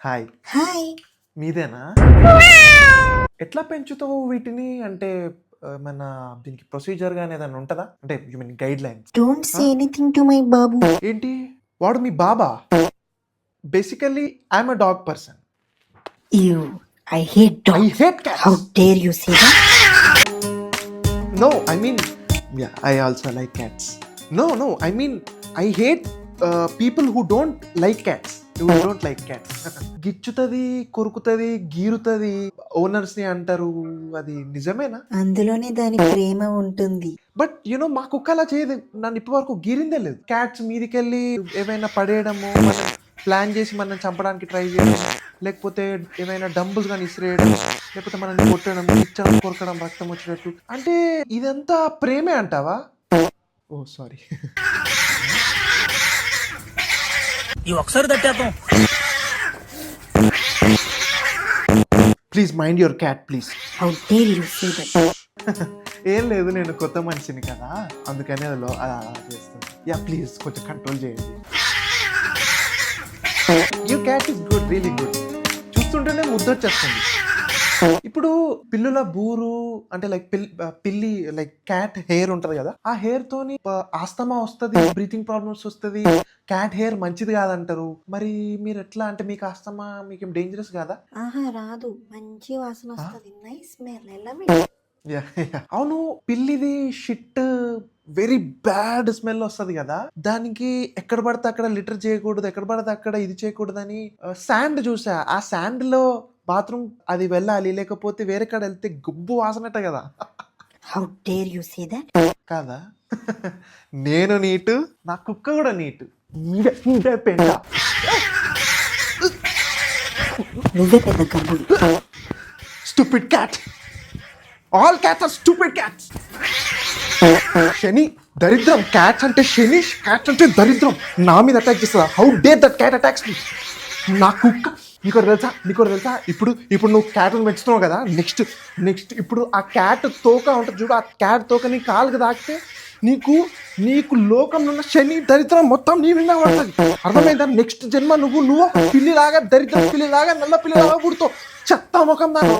Hi. Hi. మీదేనా? ఎట్లా పెంచుతావు వీటిని? అంటే ఏమన్నా దీనికి ప్రొసీజర్ గాని ఏదైనా ఉంటదా? అంటే you mean guidelines? Don't say anything to my బాబు. ఏంటి? వాడు మీ బాబా? Basically I am a dog person. You I hate I dogs. Hate how cats. Dare you say that? No, I mean, yeah, I also like cats. No, I mean, I hate people who don't like cats. Who don't like cats. గిచ్చుతది, కొరుకుతది, గీరుతది, owners ని అంటారు. అది నిజమేనా? అందులోనే దాని ప్రేమ ఉంటుంది. బట్ యునో మా కుక్క అలా చేయదు. నన్ను ఇప్పటి వరకు గీరిందే లేదు. క్యాట్స్ మీదికెళ్ళి ఏమైనా పడేయడము, మనం ప్లాన్ చేసి మనం చంపడానికి ట్రై చేయడం, లేకపోతే ఏమైనా డంబుల్స్ కానీ ఇసిరేయడం, లేకపోతే మనల్ని కొట్టడం, ఇచ్చడం, కొరకడం, రక్తం వచ్చేటట్టు. అంటే ఇదంతా ప్రేమే అంటావా? Oh sorry. ఈ ఒకసారి తట్టేద్దాం. Please mind your cat please. How dare you say that? ఏం లేదు, నేను కొత్త మనిషిని కదా, అందుకని అది అలా చేస్తాను. యా ప్లీజ్ కొంచెం కంట్రోల్ చేయండి. Your cat is good, really good. చూస్తుంటేనే ముద్దొచ్చేస్తుంది. ఇప్పుడు పిల్లుల బూరు అంటే లైక్ పిల్లి లైక్ క్యాట్ హెయిర్ ఉంటది కదా, ఆ హెయిర్ తోని ఆస్తమా వస్తుంది, బ్రీతింగ్ ప్రాబ్లమ్స్ వస్తుంది. క్యాట్ హెయిర్ మంచిది కాదంటారు. మరి మీరు ఎట్లా? అంటే మీకు ఆస్తమా మీకు డేంజరస్ కాదా? ఆహా రాదు, మంచి వాసన వస్తుంది. Nice smell. అవును, పిల్లిది షిట్ వెరీ బ్యాడ్ స్మెల్ వస్తుంది కదా, దానికి ఎక్కడ పడితే అక్కడ లిటర్ చేయకూడదు, ఎక్కడ పడితే అక్కడ ఇది చేయకూడదని శాండ్ చూసా. ఆ శాండ్ లో బాత్రూమ్ అది వెళ్ళాలి, లేకపోతే వేరే కాడ వెళ్తే గుబ్బు వాసనట కదా. How dare you say that? కాదా? నేను నీటు, నా కుక్క కూడా నీటు. పెంట. నువ్వే పెద్ద గబ్బుడు. Stupid cat. All cats are stupid cats. శని, దరిద్రం. క్యాట్స్ అంటే శని, క్యాట్స్ అంటే దరిద్రం. నా మీద అటాక్ చేస్తుందా? How dare that cat attacks me. నా కుక్క నీకు తెలుసా? ఇప్పుడు నువ్వు క్యాట్ను పెంచుతున్నావు కదా, నెక్స్ట్ ఇప్పుడు ఆ క్యాట్ తోక ఉంటుంది చూడు, ఆ క్యాట్ తోక నీ కాలుకి తాకితే నీకు లోకంలో ఉన్న శని దరిద్రం మొత్తం నీ మీద పడుతుంది. అర్థమైందా? నెక్స్ట్ జన్మ నువ్వు ఒక పిల్లిలాగా, దరిద్రం పిల్లిలాగా, నల్ల పిల్లిలాగా పుడతావు. చెత్త ముఖం దాకా.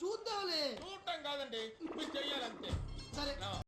చూద్దాంలే. చూడటం కాదండి, మీరు చెయ్యాలంతే. సరే.